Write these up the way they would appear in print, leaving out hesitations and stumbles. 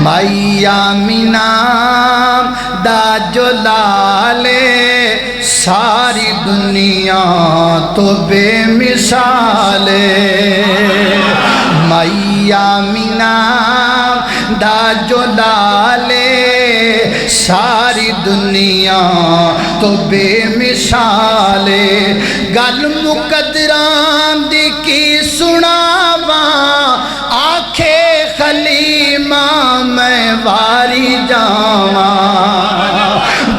مائی آمینہ دا جو لالے ساری دنیا تو بے مثال مائی آمینہ دا جو لالے ساری دنیا تو بے مثال گل مقدران دی کی سناواں آنکھے خلیمہ میں واری جاواں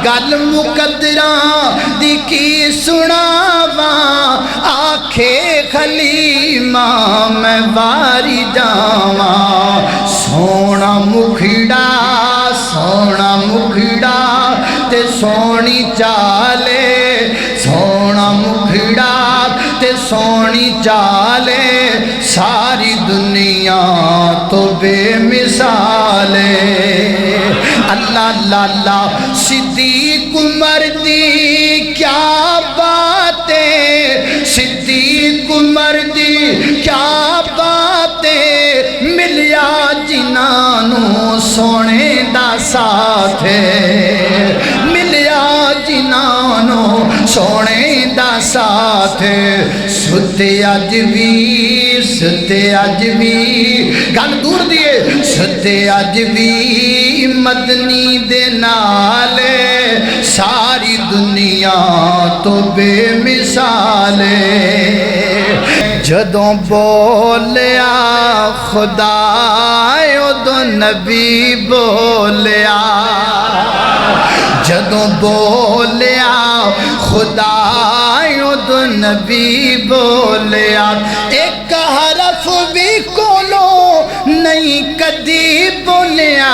گل مقدران دی کی سناواں آنکھے خلیمہ میں واری جاواں سونا مکھڑا تے سونی چالے سونا مکھڑا تے سونی چالے ساری دنیا تو بے مثال اللہ اللہ اللہ صدیق عمر دی کیا باتیں صدیق عمر دی کیا باتیں ملیا جنانوں سونے دا ساتھ ملیا جنانوں سونے دا ساتھ ستے اج بھی گل دور دیے ستے اج بھی مدنی دے نال ساری دنیا تو بے مثال جدوں بولیا خدا ادوں نبی بولیا جدوں بولیا خدا ادوں نبی بولیا ایک حرف بھی کولو نہیں کدی بولیا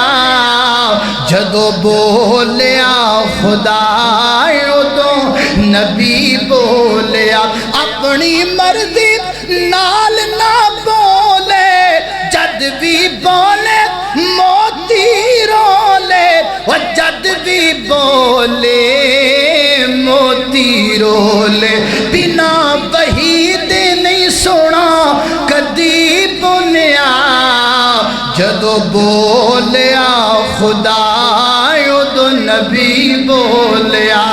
جدوں بولیا خدا ادوں نبی بولیا اپنی مرضی نال نہ بولے جد بھی بولے موتی رولے وہ جد بھی بولے موتی رولے بنا وحی دے نہیں سونا کدی بولیا جدو بولیا خدا ادو نبی بولیا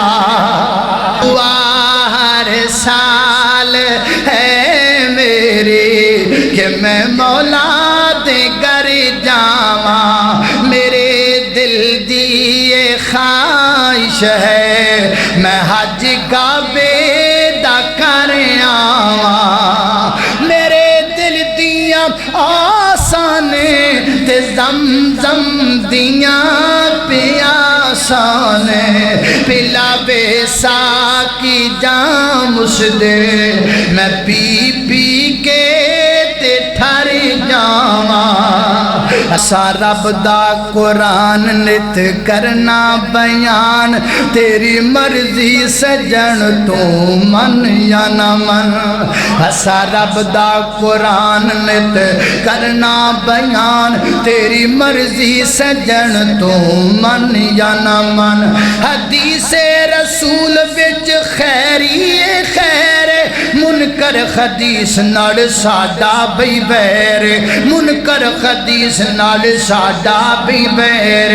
ہر سال ہے میری کہ میں مولا دے گر جاواں میرے دل دی یہ خواہش ہے میں حج کعبے دا کر آواں میرے دل دیاں آسانے تے زمزم دیاں پیاسانے پلا بے ساکی جام اس دے میں پی پی کے تے ٹھر جاواں اسا رب دا قرآن نت کرنا بیان تیری مرضی سجن تو من یا نہ من اسا رب دا قرآن نت کرنا بیان تیری مرضی سجن تو من یا نہ من حدیث رسول وچ خیری خیر منکر حدیث نال ساڈا بئی بیر منکر حدیث نال ساڈا بئی بیر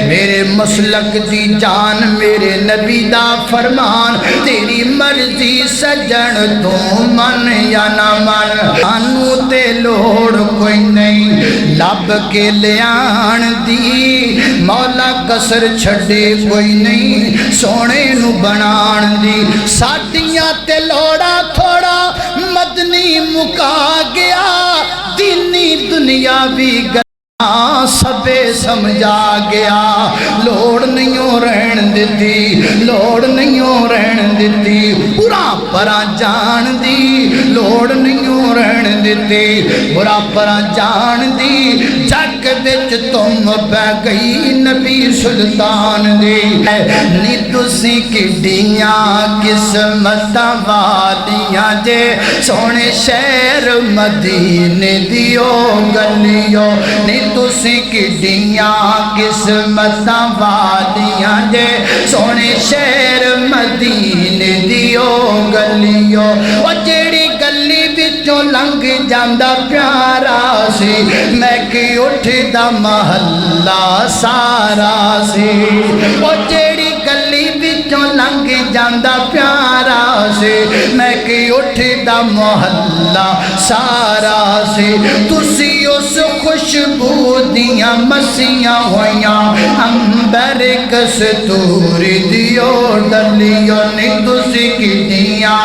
میرے مسلک دی جان میرے نبی دا فرمان تیری مرضی سجن تو من یا نہ من انو تے لوڑ کوئی نہیں لب کے لیان دی مولا کسر چھڑے کوئی نہیں سونے نو بنان دی ساڈیاں تے لوڑا تھوڑا مدنی مکا گیا دینی دنیا بھی سبے سمجھا گیا لوڑ نہیں رہن دیتی لوڑ نہیں رہن دیتی برا پرا جان دی لوڑ نہیں رہن دیتی برا پرا جان دی جگ وچ تم پہ گئی نبی سلطان دی نی تسی کڈیاں قسمتاں والیاں جے سونے شہر مدینے دیو گلیو نی تسی کڈیاں قسمتاں والیاں جے سونے شہر مدینے دیو گلیو او جیڑی گلی وچوں لنگ جاندا پیارا سی میں کہ اٹھدا محلہ سارا سی او جیڑی گلی وچوں لنگ جاندا پیارا سی میں کہ اٹھدا محلہ سارا سی تسی اس خوشبو دیاں مسیاں ہویاں امبر کستوری دیو ڈلیو نی تسی کیتیاں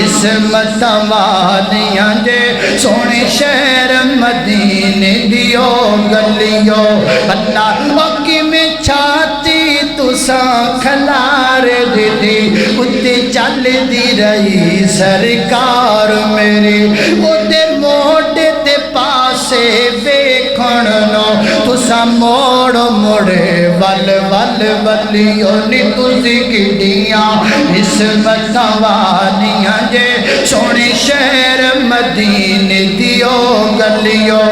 عصمت والیاں جے سونے شہر مدینے دیو گلیو اللہ اکی میں چھاتی تساں کھلار دیتی اتے چل دی رہی سرکار میری اتے موڑے تے پاسے ویکھن نو تساں موڑ موڑے ول ول ولیو نی تسی کیتیاں عصمت والیاں جے سونے شہر مدینے دیو گلیو